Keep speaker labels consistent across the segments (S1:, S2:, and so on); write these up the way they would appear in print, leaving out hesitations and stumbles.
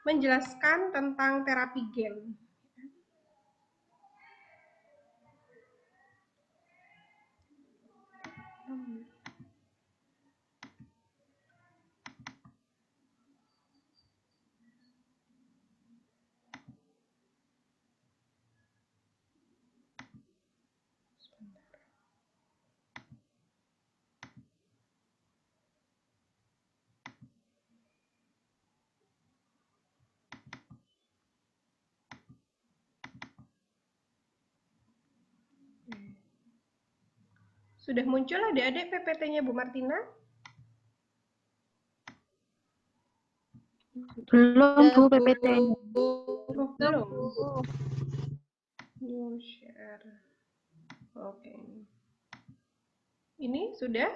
S1: menjelaskan tentang terapi gen. Sudah muncul adik-adik PPT-nya Bu Martina?
S2: Belum Bu PPT.
S1: Oh, belum. New share. Oke. Ini sudah?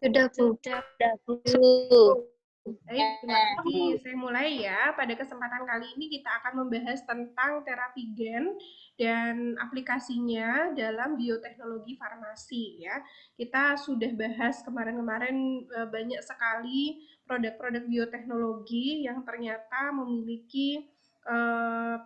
S2: Sudah Bu.
S1: Baik, terima kasih. Saya mulai ya. Pada kesempatan kali ini kita akan membahas tentang terapi gen dan aplikasinya dalam bioteknologi farmasi ya. Kita sudah bahas kemarin-kemarin banyak sekali produk-produk bioteknologi yang ternyata memiliki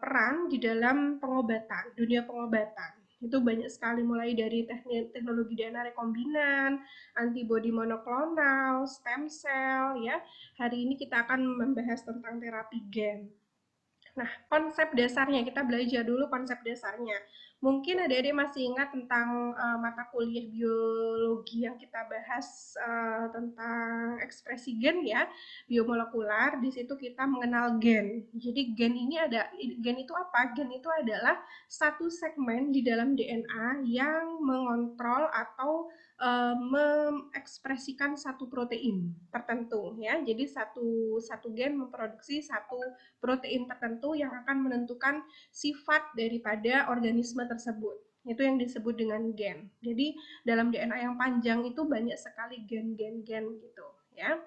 S1: peran di dalam pengobatan, dunia pengobatan. Itu banyak sekali mulai dari teknologi DNA rekombinan, antibodi monoklonal, stem cell ya. Hari ini kita akan membahas tentang terapi gen. Nah, konsep dasarnya, kita belajar dulu konsep dasarnya. Mungkin adik-adik masih ingat tentang mata kuliah biologi yang kita bahas tentang ekspresi gen ya, biomolekular. Di situ kita mengenal gen. Jadi gen itu apa? Gen itu adalah satu segmen di dalam DNA yang mengontrol atau mengekspresikan satu protein tertentu ya. Jadi satu gen memproduksi satu protein tertentu yang akan menentukan sifat daripada organisme tersebut. Itu yang disebut dengan gen. Jadi dalam DNA yang panjang itu banyak sekali gen-gen-gen gitu ya.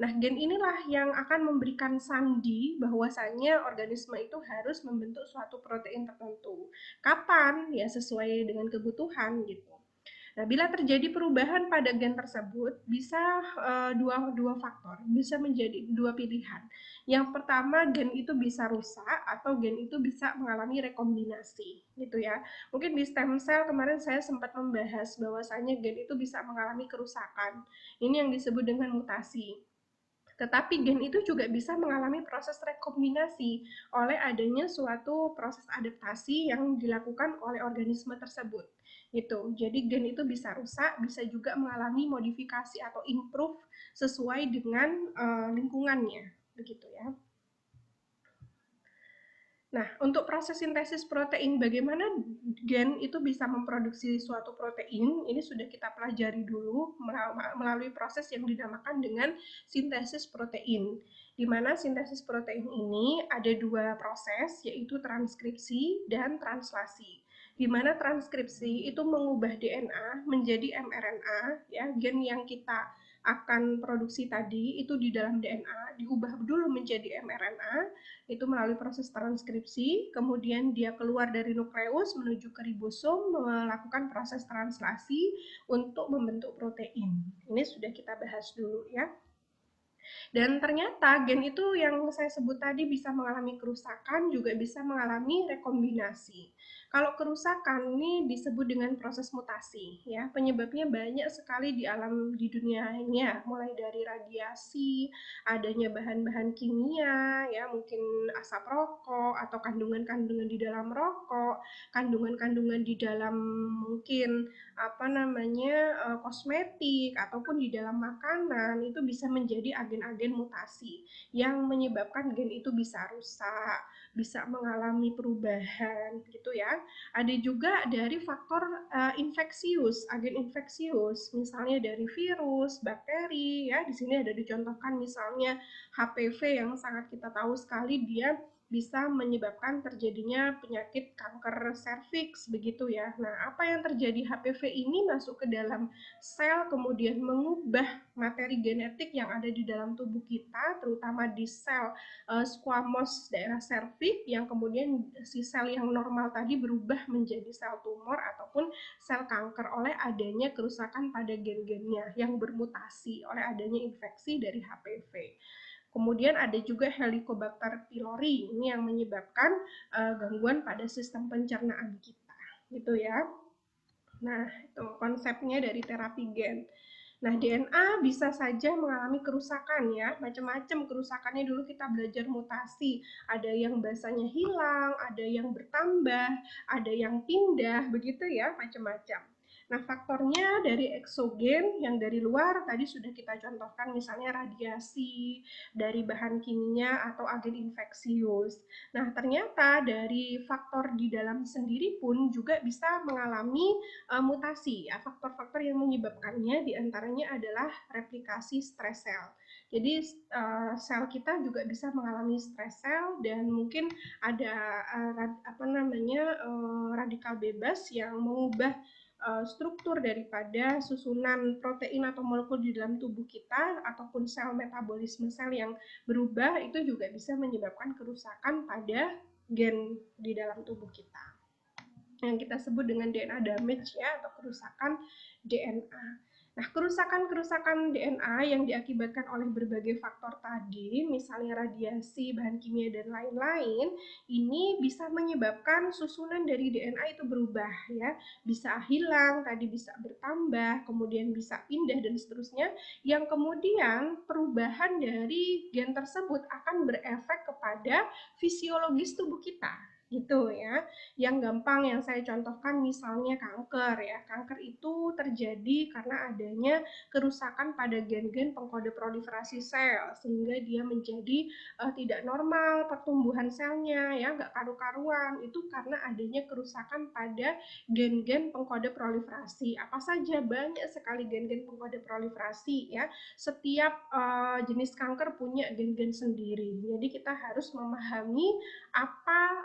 S1: Nah, gen inilah yang akan memberikan sandi bahwasanya organisme itu harus membentuk suatu protein tertentu. Kapan? Ya sesuai dengan kebutuhan gitu. Nah, bila terjadi perubahan pada gen tersebut, bisa dua faktor, bisa menjadi dua pilihan. Yang pertama, gen itu bisa rusak atau gen itu bisa mengalami rekombinasi, gitu ya. Mungkin di stem cell kemarin saya sempat membahas bahwasanya gen itu bisa mengalami kerusakan. Ini yang disebut dengan mutasi. Tetapi gen itu juga bisa mengalami proses rekombinasi oleh adanya suatu proses adaptasi yang dilakukan oleh organisme tersebut. Gitu. Jadi gen itu bisa rusak, bisa juga mengalami modifikasi atau improve sesuai dengan lingkungannya, begitu ya. Nah, untuk proses sintesis protein, bagaimana gen itu bisa memproduksi suatu protein, ini sudah kita pelajari dulu melalui proses yang dinamakan dengan sintesis protein. Di mana sintesis protein ini ada dua proses, yaitu transkripsi dan translasi. Di mana transkripsi itu mengubah DNA menjadi mRNA, ya, gen yang kita akan produksi tadi itu di dalam DNA diubah dulu menjadi mRNA, itu melalui proses transkripsi, kemudian dia keluar dari nukleus menuju ke ribosom melakukan proses translasi untuk membentuk protein. Ini sudah kita bahas dulu ya. Dan ternyata gen itu yang saya sebut tadi bisa mengalami kerusakan, juga bisa mengalami rekombinasi. Kalau kerusakan ini disebut dengan proses mutasi, ya. Penyebabnya banyak sekali di alam di dunianya, mulai dari radiasi, adanya bahan-bahan kimia, ya, mungkin asap rokok atau kandungan-kandungan di dalam rokok, kandungan-kandungan di dalam mungkin kosmetik ataupun di dalam makanan itu bisa menjadi agen-agen mutasi yang menyebabkan gen itu bisa rusak, bisa mengalami perubahan gitu ya. Ada juga dari faktor infeksius, agen infeksius, misalnya dari virus, bakteri ya. Di sini ada dicontohkan misalnya HPV yang sangat kita tahu sekali dia bisa menyebabkan terjadinya penyakit kanker serviks begitu ya. Nah, apa yang terjadi, HPV ini masuk ke dalam sel kemudian mengubah materi genetik yang ada di dalam tubuh kita, terutama di sel squamous daerah serviks, yang kemudian si sel yang normal tadi berubah menjadi sel tumor ataupun sel kanker oleh adanya kerusakan pada gen-gennya yang bermutasi oleh adanya infeksi dari HPV. Kemudian ada juga Helicobacter pylori, ini yang menyebabkan gangguan pada sistem pencernaan kita, gitu ya. Nah, itu konsepnya dari terapi gen. Nah, DNA bisa saja mengalami kerusakan ya, macam-macam kerusakannya. Dulu kita belajar mutasi, ada yang basanya hilang, ada yang bertambah, ada yang pindah, begitu ya, macam-macam. Nah, faktornya dari eksogen yang dari luar tadi sudah kita contohkan, misalnya radiasi dari bahan kimia atau agen infeksius. Nah, ternyata dari faktor di dalam sendiri pun juga bisa mengalami mutasi. Ya, faktor-faktor yang menyebabkannya diantaranya adalah replikasi stres sel. Jadi sel kita juga bisa mengalami stres sel dan mungkin ada radikal bebas yang mengubah struktur daripada susunan protein atau molekul di dalam tubuh kita ataupun sel metabolisme sel yang berubah, itu juga bisa menyebabkan kerusakan pada gen di dalam tubuh kita yang kita sebut dengan DNA damage ya, atau kerusakan DNA. Nah, kerusakan-kerusakan DNA yang diakibatkan oleh berbagai faktor tadi, misalnya radiasi, bahan kimia, dan lain-lain, ini bisa menyebabkan susunan dari DNA itu berubah ya, bisa hilang, tadi bisa bertambah, kemudian bisa pindah dan seterusnya, yang kemudian perubahan dari gen tersebut akan berefek kepada fisiologis tubuh kita, gitu ya. Yang gampang yang saya contohkan misalnya kanker ya. Kanker itu terjadi karena adanya kerusakan pada gen-gen pengkode proliferasi sel sehingga dia menjadi tidak normal pertumbuhan selnya ya, nggak karu-karuan. Itu karena adanya kerusakan pada gen-gen pengkode proliferasi. Apa saja? Banyak sekali gen-gen pengkode proliferasi ya. Setiap jenis kanker punya gen-gen sendiri. Jadi kita harus memahami apa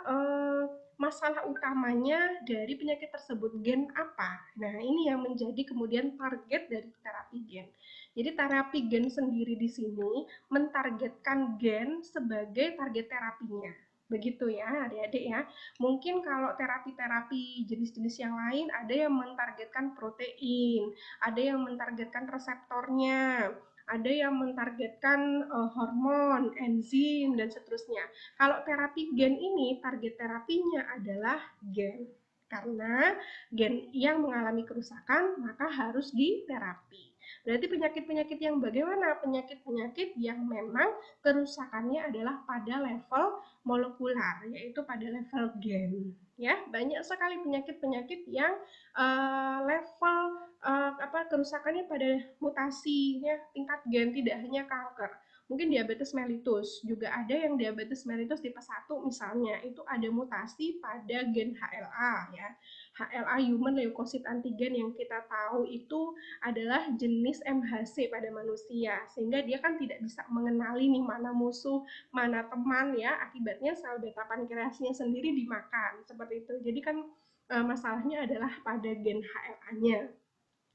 S1: masalah utamanya dari penyakit tersebut, gen apa. Nah, ini yang menjadi kemudian target dari terapi gen. Jadi terapi gen sendiri di sini mentargetkan gen sebagai target terapinya. Begitu ya adik-adik ya. Mungkin kalau terapi-terapi jenis-jenis yang lain ada yang mentargetkan protein, ada yang mentargetkan reseptornya, ada yang mentargetkan hormon, enzim, dan seterusnya. Kalau terapi gen ini, target terapinya adalah gen. Karena gen yang mengalami kerusakan, maka harus diterapi. Berarti penyakit-penyakit yang bagaimana? Penyakit-penyakit yang memang kerusakannya adalah pada level molekular, yaitu pada level gen. Ya, banyak sekali penyakit-penyakit yang level kerusakannya pada mutasi ya, tingkat gen, tidak hanya kanker. Mungkin diabetes mellitus, juga ada yang diabetes mellitus tipe 1 misalnya, itu ada mutasi pada gen HLA ya. HLA human leukosit antigen yang kita tahu itu adalah jenis MHC pada manusia, sehingga dia kan tidak bisa mengenali nih mana musuh, mana teman ya, akibatnya sel beta pankreasnya sendiri dimakan, seperti itu. Jadi kan masalahnya adalah pada gen HLA-nya.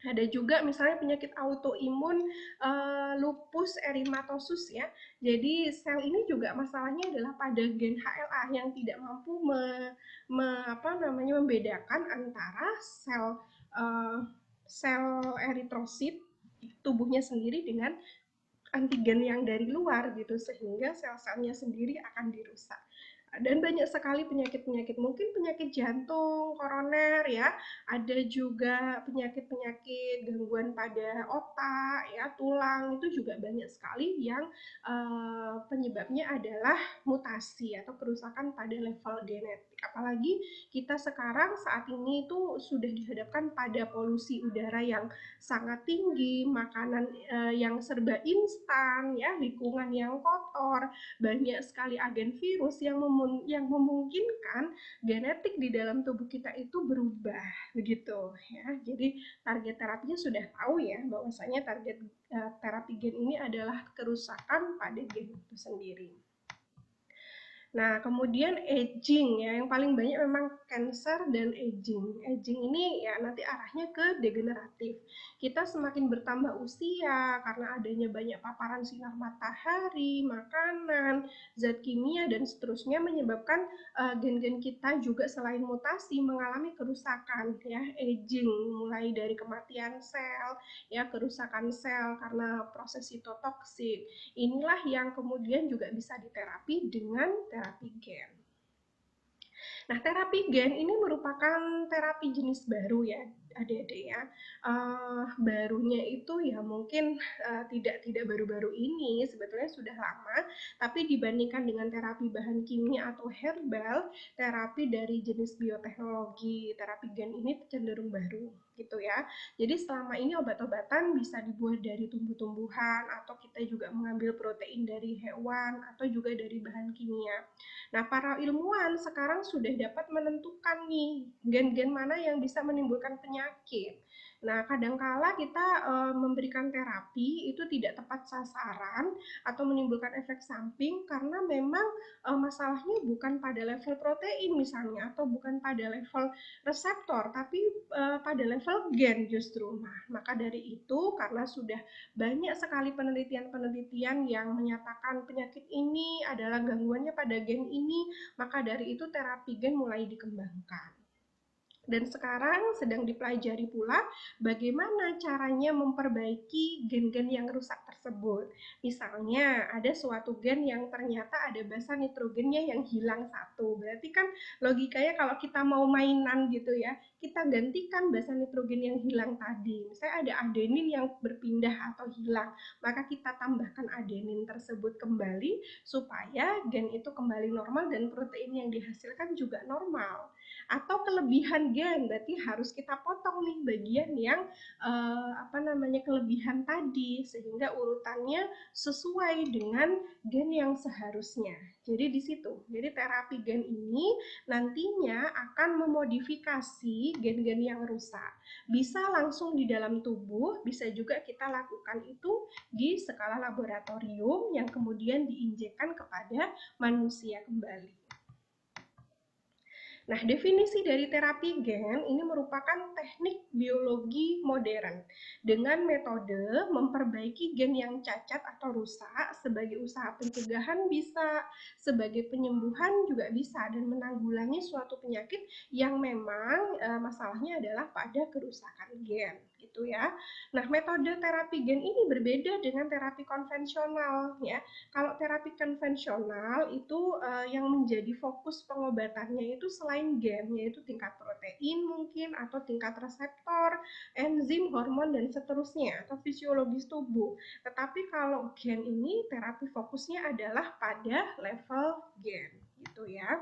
S1: Ada juga misalnya penyakit autoimun lupus erythematosus ya. Jadi sel ini juga masalahnya adalah pada gen HLA yang tidak mampu membedakan antara sel eritrosit tubuhnya sendiri dengan antigen yang dari luar gitu, sehingga sel-selnya sendiri akan dirusak. Dan banyak sekali penyakit-penyakit, mungkin penyakit jantung, koroner ya, ada juga penyakit-penyakit gangguan pada otak ya, tulang, itu juga banyak sekali yang penyebabnya adalah mutasi atau kerusakan pada level genetik. Apalagi kita sekarang saat ini itu sudah dihadapkan pada polusi udara yang sangat tinggi, makanan yang serba instan ya, lingkungan yang kotor, banyak sekali agen virus yang memungkinkan genetik di dalam tubuh kita itu berubah begitu ya. Jadi target terapinya sudah tahu ya, bahwasanya target terapi gen ini adalah kerusakan pada gen itu sendiri. Nah, kemudian aging ya, yang paling banyak memang cancer dan aging. Aging ini ya nanti arahnya ke degeneratif. Kita semakin bertambah usia karena adanya banyak paparan sinar matahari, makanan, zat kimia dan seterusnya menyebabkan gen-gen kita juga selain mutasi mengalami kerusakan ya, aging mulai dari kematian sel, ya kerusakan sel karena proses sitotoksik. Inilah yang kemudian juga bisa diterapi dengan terapi gen. Nah, terapi gen ini merupakan terapi jenis baru ya, adik-adik ya. Barunya itu ya mungkin tidak baru-baru ini, sebetulnya sudah lama, tapi dibandingkan dengan terapi bahan kimia atau herbal, terapi dari jenis bioteknologi, terapi gen ini cenderung baru gitu ya. Jadi selama ini obat-obatan bisa dibuat dari tumbuh-tumbuhan atau kita juga mengambil protein dari hewan atau juga dari bahan kimia. Nah, para ilmuwan sekarang sudah dapat menentukan nih gen-gen mana yang bisa menimbulkan penyakit. Nah, kadangkala kita memberikan terapi itu tidak tepat sasaran atau menimbulkan efek samping karena memang masalahnya bukan pada level protein misalnya atau bukan pada level reseptor, tapi pada level gen justru. Nah, maka dari itu karena sudah banyak sekali penelitian-penelitian yang menyatakan penyakit ini adalah gangguannya pada gen ini, maka dari itu terapi gen mulai dikembangkan. Dan sekarang sedang dipelajari pula bagaimana caranya memperbaiki gen-gen yang rusak tersebut. Misalnya ada suatu gen yang ternyata ada basa nitrogennya yang hilang satu. Berarti kan logikanya kalau kita mau mainan gitu ya, kita gantikan basa nitrogen yang hilang tadi. Misalnya ada adenin yang berpindah atau hilang, maka kita tambahkan adenin tersebut kembali supaya gen itu kembali normal dan protein yang dihasilkan juga normal. Atau kelebihan gen, berarti harus kita potong nih bagian yang kelebihan tadi sehingga urutannya sesuai dengan gen yang seharusnya. Jadi di situ. Jadi terapi gen ini nantinya akan memodifikasi gen-gen yang rusak. Bisa langsung di dalam tubuh, bisa juga kita lakukan itu di skala laboratorium yang kemudian diinjekkan kepada manusia kembali. Nah, definisi dari terapi gen ini merupakan teknik biologi modern dengan metode memperbaiki gen yang cacat atau rusak sebagai usaha pencegahan bisa, sebagai penyembuhan juga bisa, dan menanggulangi suatu penyakit yang memang masalahnya adalah pada kerusakan gen gitu ya. Nah, metode terapi gen ini berbeda dengan terapi konvensional ya. Kalau terapi konvensional itu yang menjadi fokus pengobatannya itu selain gen, yaitu tingkat protein mungkin atau tingkat reseptor, enzim, hormon dan seterusnya atau fisiologis tubuh. Tetapi kalau gen ini terapi fokusnya adalah pada level gen gitu ya.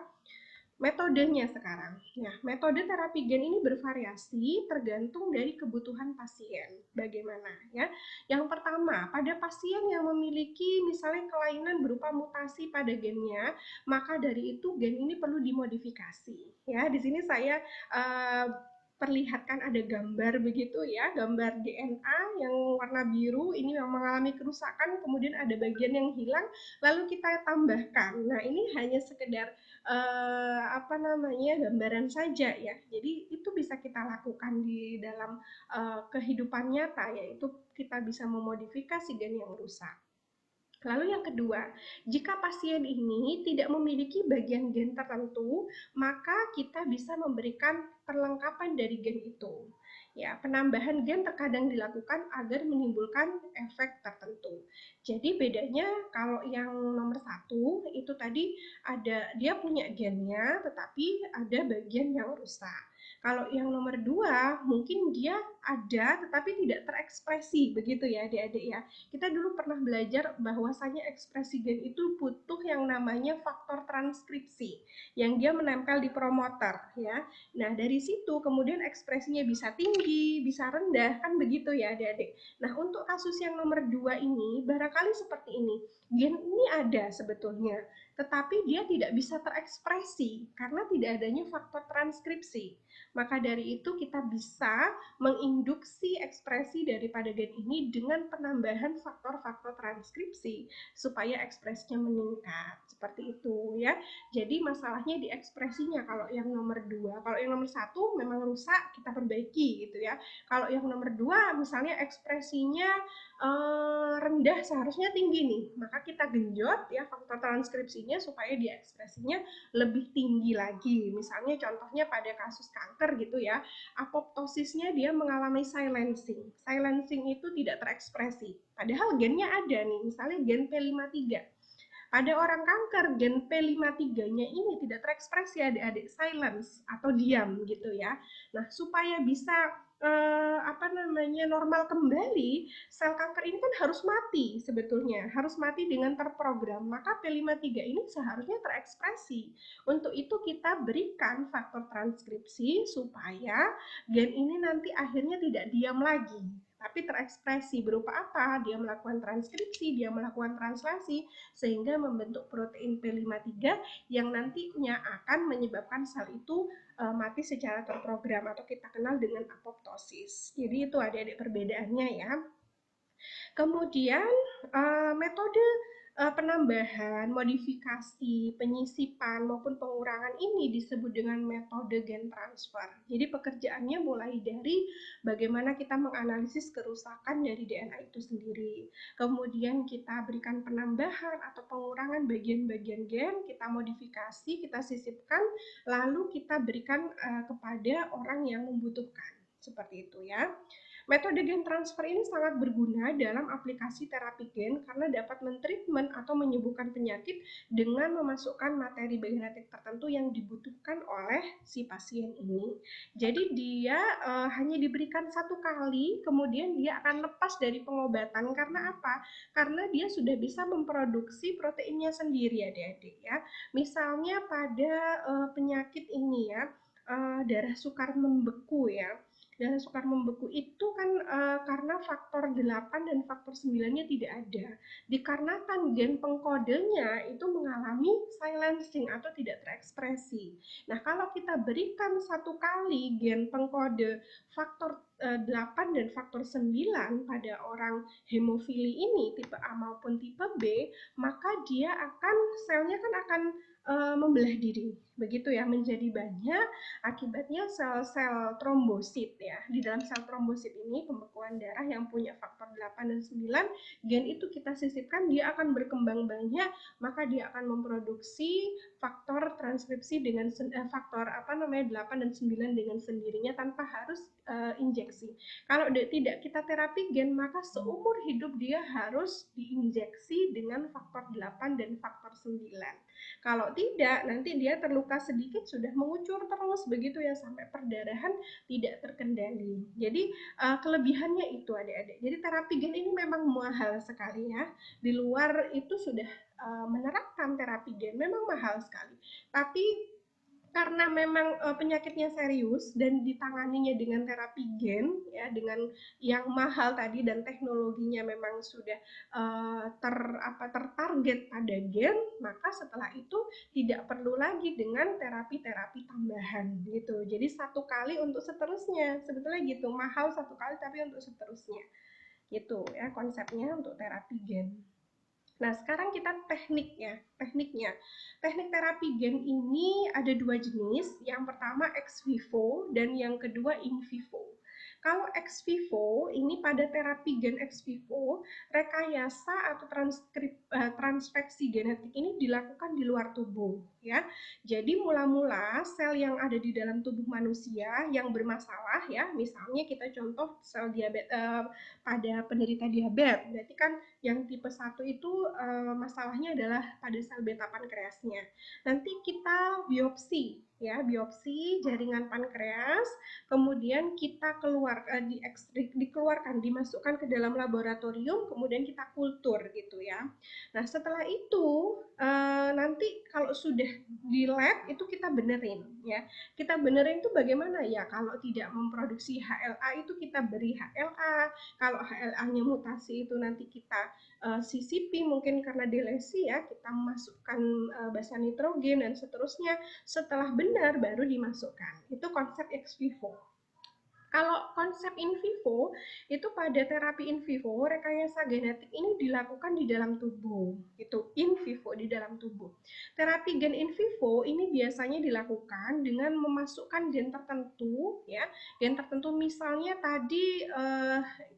S1: Metodenya sekarang. Nah, metode terapi gen ini bervariasi tergantung dari kebutuhan pasien. Bagaimana ya? Yang pertama, pada pasien yang memiliki misalnya kelainan berupa mutasi pada gennya, maka dari itu gen ini perlu dimodifikasi. Ya, di sini saya perlihatkan ada gambar begitu ya, gambar DNA yang warna biru ini yang mengalami kerusakan, kemudian ada bagian yang hilang, lalu kita tambahkan. Nah, ini hanya sekedar gambaran saja ya. Jadi itu bisa kita lakukan di dalam kehidupan nyata, yaitu kita bisa memodifikasi gen yang rusak. Lalu yang kedua, jika pasien ini tidak memiliki bagian gen tertentu, maka kita bisa memberikan perlengkapan dari gen itu. Ya, penambahan gen terkadang dilakukan agar menimbulkan efek tertentu. Jadi bedanya kalau yang nomor satu itu tadi ada dia punya gennya, tetapi ada bagian yang rusak. Kalau yang nomor dua mungkin dia ada tetapi tidak terekspresi begitu ya adik-adik ya. Kita dulu pernah belajar bahwasanya ekspresi gen itu butuh yang namanya faktor transkripsi yang dia menempel di promoter ya. Nah, dari situ kemudian ekspresinya bisa tinggi, bisa rendah, kan begitu ya adik-adik. Nah, untuk kasus yang nomor 2 ini barangkali seperti ini. Gen ini ada sebetulnya, tetapi dia tidak bisa terekspresi karena tidak adanya faktor transkripsi. Maka dari itu kita bisa menginduksi ekspresi daripada gen ini dengan penambahan faktor-faktor transkripsi supaya ekspresinya meningkat. Seperti itu ya. Jadi masalahnya di ekspresinya kalau yang nomor 2. Kalau yang nomor 1 memang rusak, kita perbaiki gitu ya. Kalau yang nomor 2 misalnya ekspresinya rendah seharusnya tinggi nih, maka kita genjot ya faktor transkripsinya supaya dia ekspresinya lebih tinggi lagi. Misalnya contohnya pada kasus kanker gitu ya, apoptosisnya dia mengalami silencing. Silencing itu tidak terekspresi. Padahal gennya ada nih, misalnya gen P53. Pada orang kanker, gen P53-nya ini tidak terekspresi adik-adik, silence atau diam gitu ya. Nah, supaya bisa normal kembali, sel kanker ini kan harus mati sebetulnya, harus mati dengan terprogram. Maka P53 ini seharusnya terekspresi. Untuk itu kita berikan faktor transkripsi supaya gen ini nanti akhirnya tidak diam lagi, tapi terekspresi. Berupa apa? Dia melakukan transkripsi, dia melakukan translasi, sehingga membentuk protein P53 yang nantinya akan menyebabkan sel itu mati secara terprogram atau kita kenal dengan apoptosis. Jadi itu adik-adik perbedaannya ya. Kemudian metode penambahan, modifikasi, penyisipan maupun pengurangan ini disebut dengan metode gen transfer. Jadi pekerjaannya mulai dari bagaimana kita menganalisis kerusakan dari DNA itu sendiri. Kemudian kita berikan penambahan atau pengurangan bagian-bagian gen, kita modifikasi, kita sisipkan, lalu kita berikan kepada orang yang membutuhkan. Seperti itu ya. Metode gen transfer ini sangat berguna dalam aplikasi terapi gen karena dapat mentreatment atau menyembuhkan penyakit dengan memasukkan materi genetik tertentu yang dibutuhkan oleh si pasien ini. Jadi dia hanya diberikan satu kali, kemudian dia akan lepas dari pengobatan. Karena apa? Karena dia sudah bisa memproduksi proteinnya sendiri, adik-adik ya. Misalnya pada penyakit ini ya, darah sukar membeku ya. Darah sukar membeku itu kan karena faktor 8 dan faktor 9-nya tidak ada. Dikarenakan gen pengkodenya itu mengalami silencing atau tidak terekspresi. Nah, kalau kita berikan satu kali gen pengkode faktor 8 dan faktor 9 pada orang hemofili ini, tipe A maupun tipe B, maka dia akan, selnya kan akan membelah diri. Begitu ya, menjadi banyak. Akibatnya sel-sel trombosit ya. Di dalam sel trombosit ini pembekuan darah yang punya faktor 8 dan 9, gen itu kita sisipkan, dia akan berkembang banyak, maka dia akan memproduksi faktor transkripsi dengan faktor 8 dan 9 dengan sendirinya tanpa harus injeksi. Kalau tidak kita terapi gen, maka seumur hidup dia harus diinjeksi dengan faktor 8 dan faktor 9. Kalau tidak, nanti dia terluka sedikit sudah mengucur terus begitu ya sampai perdarahan tidak terkendali. Jadi kelebihannya itu adik-adik. Jadi terapi gen ini memang mahal sekali ya. Di luar itu sudah menerapkan terapi gen memang mahal sekali. Tapi karena memang penyakitnya serius dan ditanganinya dengan terapi gen ya, dengan yang mahal tadi dan teknologinya memang sudah tertarget pada gen, maka setelah itu tidak perlu lagi dengan terapi-terapi tambahan gitu. Jadi satu kali untuk seterusnya, sebetulnya gitu, mahal satu kali tapi untuk seterusnya gitu ya konsepnya untuk terapi gen. Nah, sekarang kita tekniknya. Teknik terapi gen ini ada dua jenis. Yang pertama ex vivo dan yang kedua in vivo. Kalau ex vivo ini pada terapi gen ex vivo, rekayasa atau transfeksi genetik ini dilakukan di luar tubuh ya. Jadi mula-mula sel yang ada di dalam tubuh manusia yang bermasalah ya, misalnya kita contoh sel diabetes pada penderita diabetes, berarti kan yang tipe 1 itu masalahnya adalah pada sel beta pankreasnya. Nanti kita biopsi ya, biopsi jaringan pankreas, kemudian kita dikeluarkan, dimasukkan ke dalam laboratorium, kemudian kita kultur gitu ya. Nah, setelah itu nanti kalau sudah di lab itu kita benerin ya. Kita benerin itu bagaimana ya? Kalau tidak memproduksi HLA itu kita beri HLA, kalau HLA-nya mutasi itu nanti kita CCP mungkin karena delesi ya, kita memasukkan basa nitrogen dan seterusnya. Setelah benar baru dimasukkan. Itu konsep ex vivo. Kalau konsep in vivo, itu pada terapi in vivo, rekayasa genetik ini dilakukan di dalam tubuh, itu in vivo di dalam tubuh. Terapi gen in vivo ini biasanya dilakukan dengan memasukkan gen tertentu, ya, gen tertentu misalnya tadi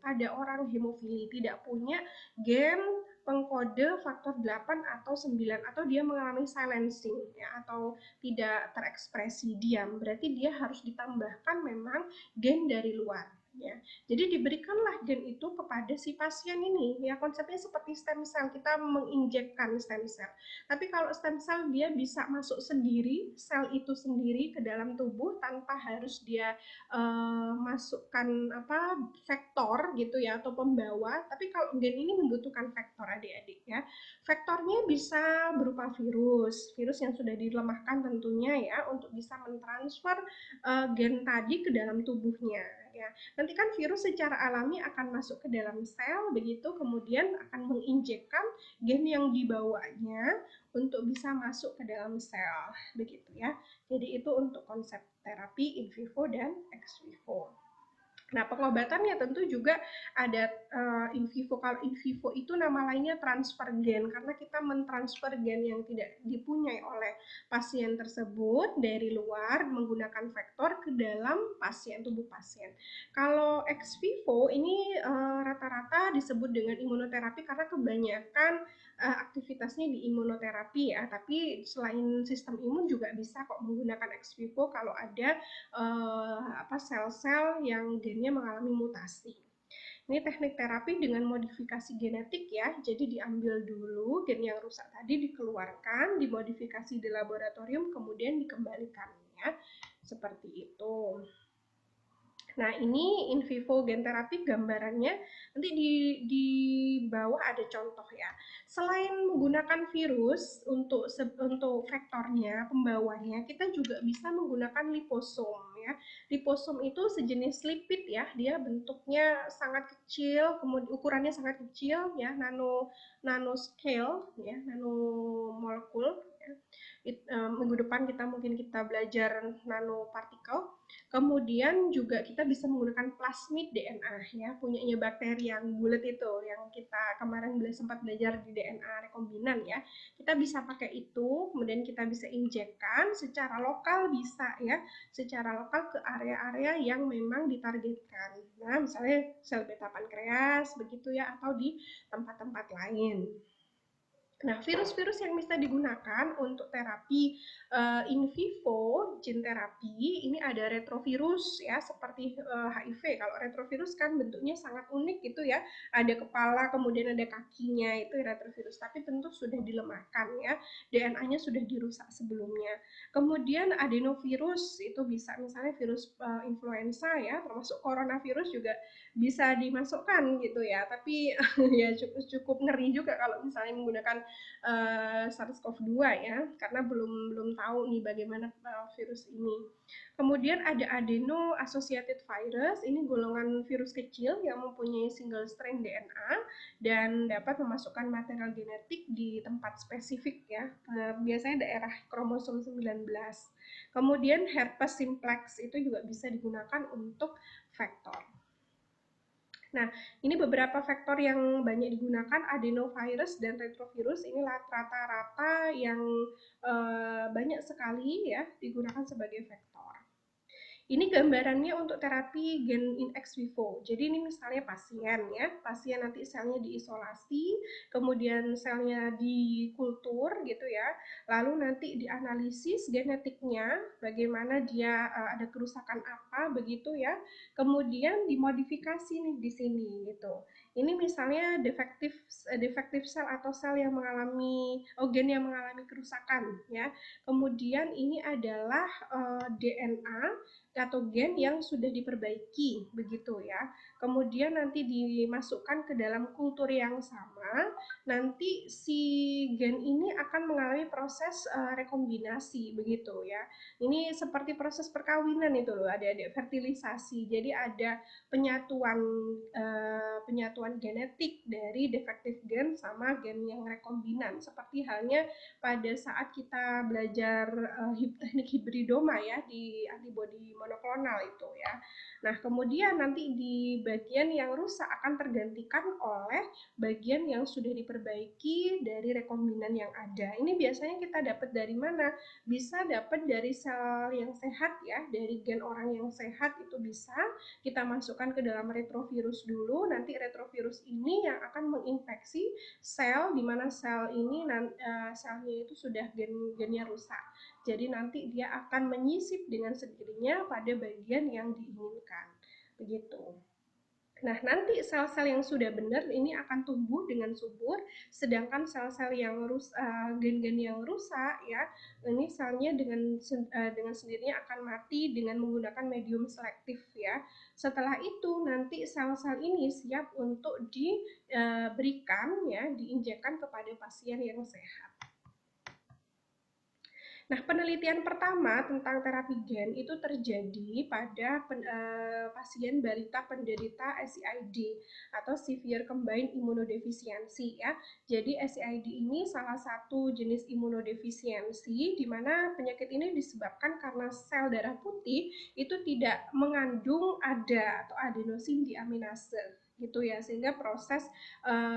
S1: pada orang hemofili tidak punya gen pengkode faktor 8 atau 9 atau dia mengalami silencing ya, atau tidak terekspresi diam, berarti dia harus ditambahkan memang gen dari luar ya. Jadi diberikanlah gen itu kepada si pasien ini ya, konsepnya seperti stem cell, kita menginjekkan stem cell. Tapi kalau stem cell dia bisa masuk sendiri, sel itu sendiri ke dalam tubuh tanpa harus dia masukkan apa vektor gitu ya atau pembawa. Tapi kalau gen ini membutuhkan vektor adik-adik ya. Vektornya bisa berupa virus, virus yang sudah dilemahkan tentunya ya untuk bisa mentransfer gen tadi ke dalam tubuhnya ya. Nanti kan virus secara alami akan masuk ke dalam sel begitu, kemudian akan menginjekkan gen yang dibawanya untuk bisa masuk ke dalam sel begitu ya. Jadi itu untuk konsep terapi in vivo dan ex vivo. Nah, pengobatannya tentu juga ada in vivo. Kalau in vivo itu nama lainnya transfer gen, karena kita mentransfer gen yang tidak dipunyai oleh pasien tersebut dari luar menggunakan vektor ke dalam pasien, tubuh pasien. Kalau ex vivo ini rata-rata disebut dengan imunoterapi karena kebanyakan aktivitasnya di imunoterapi ya, tapi selain sistem imun juga bisa kok menggunakan ex vivo kalau ada sel-sel yang gennya mengalami mutasi. Ini teknik terapi dengan modifikasi genetik ya. Jadi diambil dulu gen yang rusak tadi, dikeluarkan, dimodifikasi di laboratorium, kemudian dikembalikan ya. Seperti itu. Nah, ini in vivo gen terapi gambarannya. Nanti di bawah ada contoh ya. Selain menggunakan virus untuk vektornya, pembawanya, kita juga bisa menggunakan liposom ya. Liposom itu sejenis lipid ya. Dia bentuknya sangat kecil, kemudian ukurannya sangat kecil ya, nanoscale ya, nanomolekul ya. Minggu depan kita belajar nanopartikel. Kemudian juga kita bisa menggunakan plasmid DNA ya, punyanya bakteri yang bulat itu, yang kita kemarin sempat belajar di DNA rekombinan ya. Kita bisa pakai itu, kemudian kita bisa injekkan secara lokal bisa ya, secara lokal ke area-area yang memang ditargetkan. Nah, misalnya sel beta pankreas begitu ya, atau di tempat-tempat lain. Nah, virus-virus yang bisa digunakan untuk terapi in vivo gene terapi ini ada retrovirus ya, seperti HIV. Kalau retrovirus kan bentuknya sangat unik gitu ya, ada kepala kemudian ada kakinya, itu retrovirus, tapi tentu sudah dilemahkan ya, DNA-nya sudah dirusak sebelumnya. Kemudian adenovirus itu bisa misalnya virus influenza ya, termasuk coronavirus juga bisa dimasukkan gitu ya, tapi ya cukup ngeri juga kalau misalnya menggunakan SARS-CoV-2 ya, karena belum tahu nih bagaimana virus ini. Kemudian ada adeno associated virus, ini golongan virus kecil yang mempunyai single strain DNA dan dapat memasukkan material genetik di tempat spesifik ya, biasanya daerah kromosom 19. Kemudian herpes simplex itu juga bisa digunakan untuk vektor. Nah, ini beberapa vektor yang banyak digunakan, adenovirus dan retrovirus. Ini rata-rata yang banyak sekali ya digunakan sebagai vektor. Ini gambarannya untuk terapi gen in ex vivo. Jadi ini misalnya pasien ya, pasien nanti selnya diisolasi, kemudian selnya dikultur gitu ya, lalu nanti dianalisis genetiknya, bagaimana dia ada kerusakan apa begitu ya, kemudian dimodifikasi nih di sini gitu. Ini misalnya defektif sel atau sel yang mengalami gen yang mengalami kerusakan ya. Kemudian ini adalah DNA atau gen yang sudah diperbaiki begitu ya. Kemudian nanti dimasukkan ke dalam kultur yang sama, nanti si gen ini akan mengalami proses rekombinasi begitu ya. Ini seperti proses perkawinan itu loh, ada fertilisasi. Jadi ada penyatuan penentuan genetik dari defektif gen sama gen yang rekombinan. Seperti halnya pada saat kita belajar teknik hibridoma ya di antibodi monoklonal itu ya. Nah, kemudian nanti di bagian yang rusak akan tergantikan oleh bagian yang sudah diperbaiki dari rekombinan yang ada. Ini biasanya kita dapat dari mana? Bisa dapat dari sel yang sehat ya, dari gen orang yang sehat itu bisa kita masukkan ke dalam retrovirus dulu. Nanti retrovirus ini yang akan menginfeksi sel di mana sel ini selnya itu sudah gennya rusak. Jadi nanti dia akan menyisip dengan sendirinya pada bagian yang diinginkan. Begitu. Nah, nanti sel-sel yang sudah benar ini akan tumbuh dengan subur, sedangkan sel-sel yang gen-gen yang rusak ya, ini selnya dengan sendirinya akan mati dengan menggunakan medium selektif ya. Setelah itu nanti sel-sel ini siap untuk diberikan ya, diinjekkan kepada pasien yang sehat. Nah, penelitian pertama tentang terapi gen itu terjadi pada pasien balita penderita SCID atau Severe Combined Immunodeficiency ya. Jadi SCID ini salah satu jenis imunodefisiensi di mana penyakit ini disebabkan karena sel darah putih itu tidak mengandung ADA atau adenosin diaminase gitu ya, sehingga proses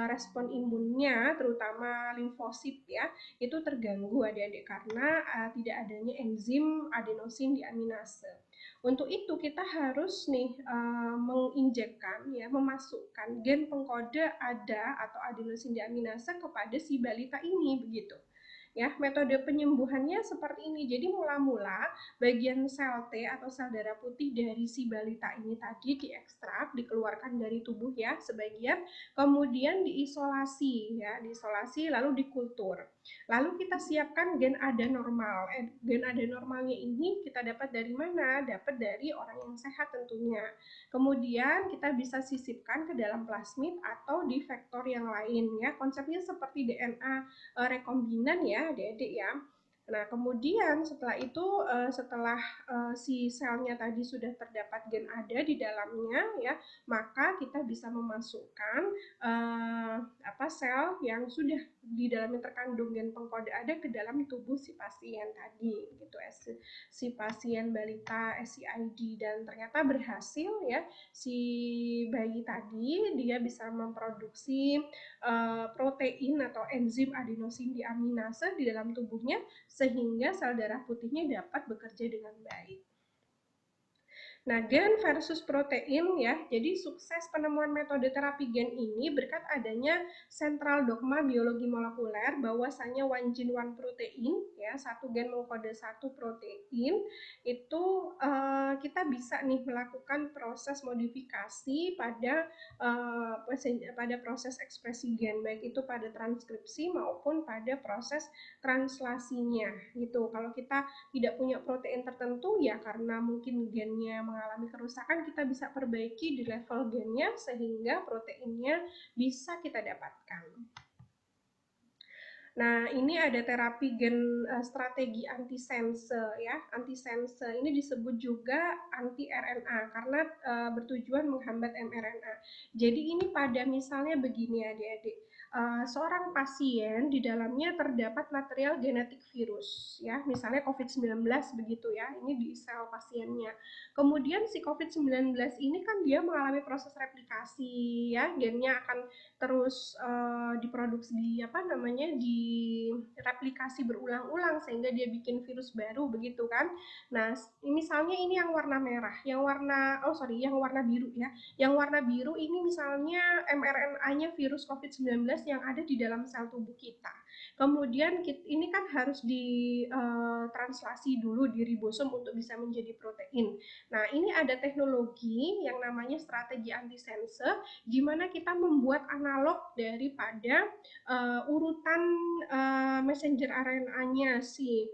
S1: respon imunnya terutama limfosit ya itu terganggu adik-adik karena tidak adanya enzim adenosin diaminase. Untuk itu kita harus menginjekkan ya, memasukkan gen pengkode ADA atau adenosin diaminase kepada si balita ini begitu. Ya, metode penyembuhannya seperti ini. Jadi mula-mula bagian sel T atau sel darah putih dari si balita ini tadi diekstrak, dikeluarkan dari tubuh ya sebagian, kemudian diisolasi ya, diisolasi lalu dikultur. Lalu kita siapkan gen ADA normal. Gen ADA normalnya ini kita dapat dari mana? Dapat dari orang yang sehat tentunya. Kemudian kita bisa sisipkan ke dalam plasmid atau di vektor yang lain ya. Konsepnya seperti DNA rekombinan ya adik-adik ya. Nah, kemudian setelah itu setelah si selnya tadi sudah terdapat gen ada di dalamnya ya, maka kita bisa memasukkan sel yang sudah di dalamnya terkandung gen pengkode ada ke dalam tubuh si pasien tadi gitu si pasien balita SCID, dan ternyata berhasil ya si bayi tadi dia bisa memproduksi protein atau enzim adenosin diaminase di dalam tubuhnya sehingga sel darah putihnya dapat bekerja dengan baik. Nah, gen versus protein ya. Jadi sukses penemuan metode terapi gen ini berkat adanya sentral dogma biologi molekuler bahwasanya one gene one protein ya, satu gen mengkode satu protein itu kita bisa nih melakukan proses modifikasi pada proses ekspresi gen baik itu pada transkripsi maupun pada proses translasinya gitu. Kalau kita tidak punya protein tertentu ya karena mungkin gennya mengalami kerusakan, kita bisa perbaiki di level gennya sehingga proteinnya bisa kita dapatkan. Nah, ini ada terapi gen strategi antisense ya. Antisense ini disebut juga anti RNA karena bertujuan menghambat mRNA. Jadi ini pada misalnya begini adik-adik. Seorang pasien di dalamnya terdapat material genetik virus ya, misalnya COVID-19 begitu ya. Ini di sel pasiennya. Kemudian si COVID-19 ini kan dia mengalami proses replikasi ya, gennya akan terus diproduksi direplikasi berulang-ulang sehingga dia bikin virus baru begitu kan. Nah, misalnya ini yang warna merah, yang warna biru ya. Yang warna biru ini misalnya mRNA-nya virus COVID-19 yang ada di dalam sel tubuh kita. Kemudian ini kan harus ditranslasi dulu di ribosom untuk bisa menjadi protein. Nah, ini ada teknologi yang namanya strategi antisense di mana kita membuat analog daripada urutan messenger RNA-nya si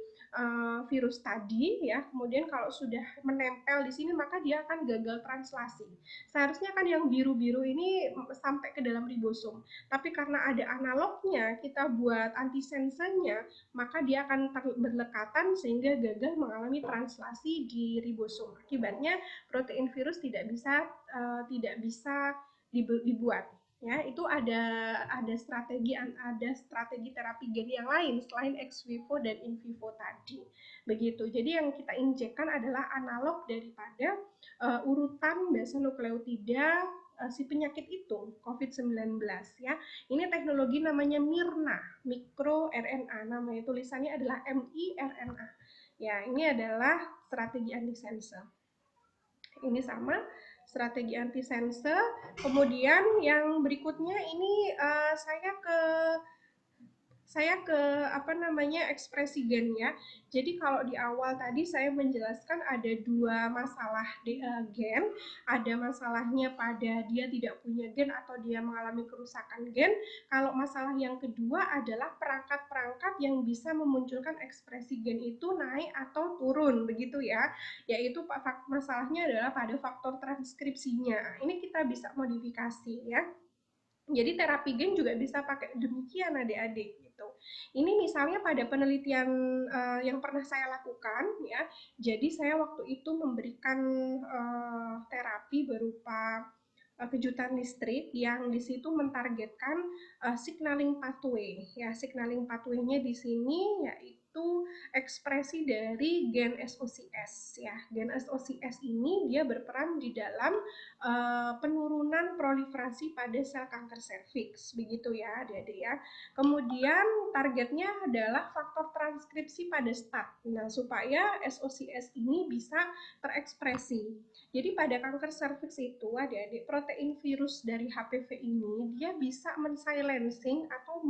S1: virus tadi ya. Kemudian kalau sudah menempel di sini maka dia akan gagal translasi. Seharusnya kan yang biru-biru ini sampai ke dalam ribosom. Tapi karena ada analognya kita buat antisensenya, maka dia akan berdekatan sehingga gagal mengalami translasi di ribosom. Akibatnya protein virus tidak bisa dibuat. Ya, itu ada strategi terapi gen yang lain selain ex vivo dan in vivo tadi. Begitu. Jadi yang kita injekkan adalah analog daripada urutan basa nukleotida si penyakit itu, COVID-19 ya. Ini teknologi namanya Mirna, mikro RNA. Namanya tulisannya adalah miRNA. Ya, ini adalah strategi antisense. Ini sama strategi antisense. Kemudian yang berikutnya ini saya ke apa namanya ekspresi gen ya. Jadi kalau di awal tadi saya menjelaskan ada dua masalah gen, ada masalahnya pada dia tidak punya gen atau dia mengalami kerusakan gen. Kalau masalah yang kedua adalah perangkat-perangkat yang bisa memunculkan ekspresi gen itu naik atau turun begitu ya. Yaitu masalahnya adalah pada faktor transkripsinya. Ini kita bisa modifikasi ya. Jadi terapi gen juga bisa pakai demikian adik-adik gitu. Ini misalnya pada penelitian yang pernah saya lakukan ya. Jadi saya waktu itu memberikan terapi berupa kejutan listrik yang di situ mentargetkan signaling pathway. Ya, signaling pathway-nya di sini yaitu ekspresi dari gen SOCS ya. Gen SOCS ini dia berperan di dalam penurunan proliferasi pada sel kanker serviks begitu ya adik-adik ya. Kemudian targetnya adalah faktor transkripsi pada STAT. Nah, supaya SOCS ini bisa terekspresi. Jadi pada kanker serviks itu adik-adik protein virus dari HPV ini dia bisa mensilencing atau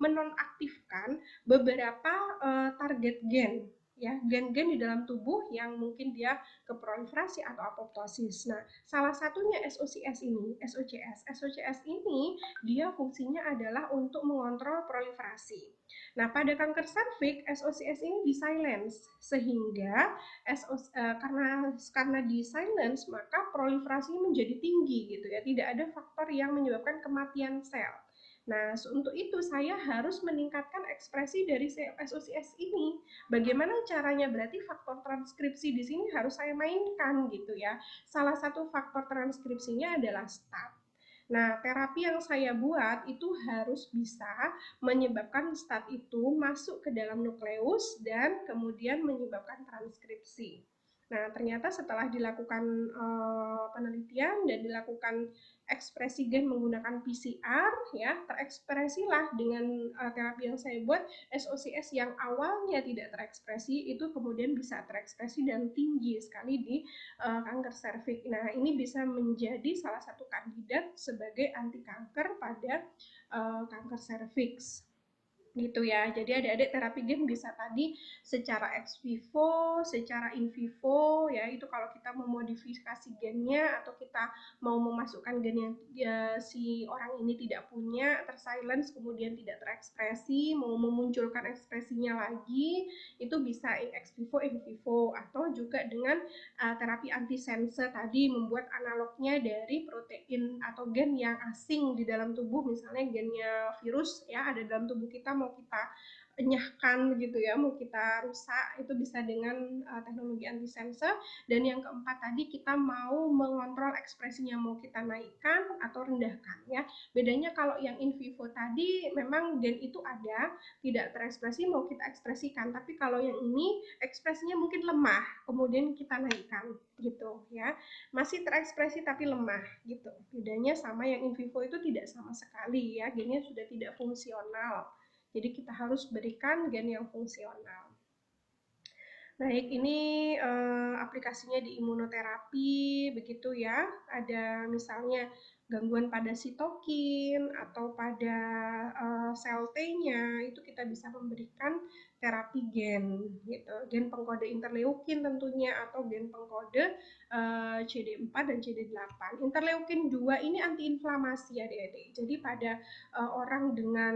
S1: menonaktifkan beberapa target gen ya, gen-gen di dalam tubuh yang mungkin dia keproliferasi atau apoptosis. Nah, salah satunya SOCS ini, SOCS. SOCS ini dia fungsinya adalah untuk mengontrol proliferasi. Nah, pada kanker serviks SOCS ini di silence sehingga karena di silence maka proliferasi menjadi tinggi gitu ya. Tidak ada faktor yang menyebabkan kematian sel. Nah, untuk itu saya harus meningkatkan ekspresi dari SOCS ini. Bagaimana caranya? Berarti faktor transkripsi di sini harus saya mainkan gitu ya. Salah satu faktor transkripsinya adalah STAT. Nah, terapi yang saya buat itu harus bisa menyebabkan STAT itu masuk ke dalam nukleus dan kemudian menyebabkan transkripsi. Nah, ternyata setelah dilakukan penelitian dan dilakukan ekspresi gen menggunakan PCR, ya terekspresilah dengan terapi yang saya buat SOCS yang awalnya tidak terekspresi itu kemudian bisa terekspresi dan tinggi sekali di kanker serviks. Nah, ini bisa menjadi salah satu kandidat sebagai anti kanker pada kanker serviks gitu ya. Jadi adik-adik terapi gen bisa tadi secara ex vivo, secara in vivo ya, itu kalau kita memodifikasi gennya atau kita mau memasukkan gen yang si orang ini tidak punya, tersilence kemudian tidak terekspresi, mau memunculkan ekspresinya lagi, itu bisa ex vivo, in vivo, atau juga dengan terapi antisense tadi membuat analognya dari protein atau gen yang asing di dalam tubuh, misalnya gennya virus ya ada dalam tubuh kita mau kita enyahkan gitu ya, mau kita rusak, itu bisa dengan teknologi antisense. Dan yang keempat tadi kita mau mengontrol ekspresinya, mau kita naikkan atau rendahkan ya. Bedanya kalau yang in vivo tadi memang gen itu ada, tidak terekspresi mau kita ekspresikan, tapi kalau yang ini ekspresinya mungkin lemah, kemudian kita naikkan gitu ya. Masih terekspresi tapi lemah gitu. Bedanya sama yang in vivo itu tidak sama sekali ya, gennya sudah tidak fungsional. Jadi kita harus berikan gen yang fungsional. Baik, ini aplikasinya di imunoterapi begitu ya. Ada misalnya gangguan pada sitokin atau pada sel T-nya, itu kita bisa memberikan terapi gen gitu. Gen pengkode interleukin tentunya atau gen pengkode CD4 dan CD8. Interleukin 2 ini antiinflamasi adik-adik. Jadi pada orang dengan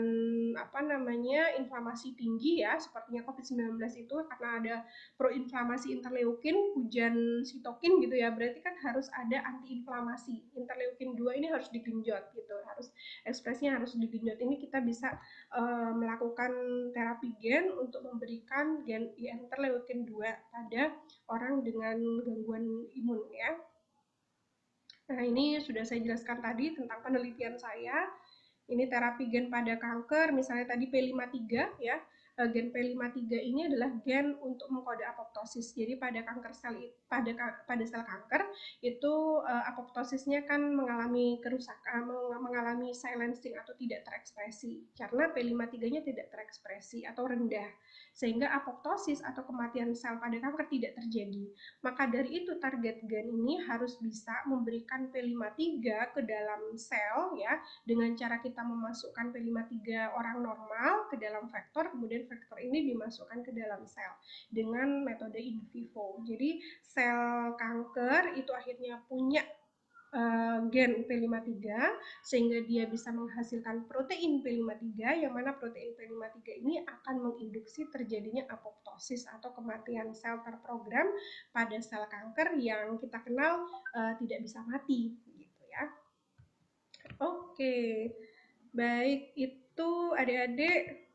S1: apa namanya inflamasi tinggi ya, sepertinya COVID-19 itu karena ada proinflamasi interleukin, hujan sitokin gitu ya, berarti kan harus ada antiinflamasi. Interleukin 2 ini harus digenjot gitu, harus ekspresinya harus digenjot. Ini kita bisa melakukan terapi gen untuk memberikan gen interleukin 2 pada orang dengan gangguan imun ya. Nah, ini sudah saya jelaskan tadi tentang penelitian saya. Ini terapi gen pada kanker, misalnya tadi P53 ya. Gen P53 ini adalah gen untuk mengkode apoptosis. Jadi pada kanker pada sel kanker itu apoptosisnya kan mengalami kerusakan, mengalami silencing atau tidak terekspresi karena P53-nya tidak terekspresi atau rendah. Sehingga apoptosis atau kematian sel pada kanker tidak terjadi. Maka dari itu target gen ini harus bisa memberikan P53 ke dalam sel ya, dengan cara kita memasukkan P53 orang normal ke dalam vektor, kemudian vektor ini dimasukkan ke dalam sel dengan metode in vivo. Jadi sel kanker itu akhirnya punya gen P53 sehingga dia bisa menghasilkan protein P53 yang mana protein P53 ini akan menginduksi terjadinya apoptosis atau kematian sel terprogram pada sel kanker yang kita kenal tidak bisa mati gitu ya. Oke, baik itu adik-adik